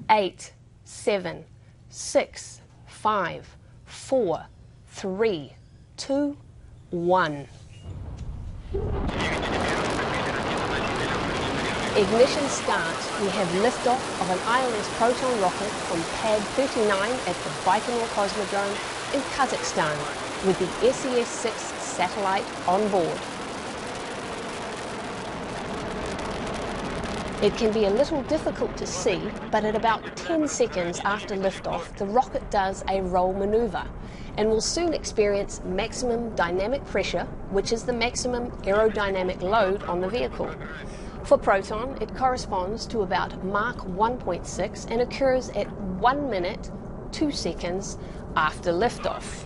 8, 7, 6, 5, 4, 3, 2, 1. Ignition starts. We have liftoff of an ILS Proton rocket from pad 39 at the Baikonur Cosmodrome in Kazakhstan with the SES-6 satellite on board. It can be a little difficult to see, but at about 10 seconds after liftoff, the rocket does a roll maneuver and will soon experience maximum dynamic pressure, which is the maximum aerodynamic load on the vehicle. For Proton, it corresponds to about Mach 1.6 and occurs at 1 minute, 2 seconds after liftoff.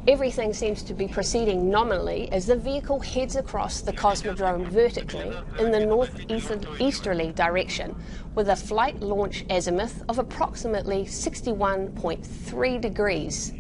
Everything seems to be proceeding nominally as the vehicle heads across the Cosmodrome vertically in the northeasterly direction with a flight launch azimuth of approximately 61.3 degrees.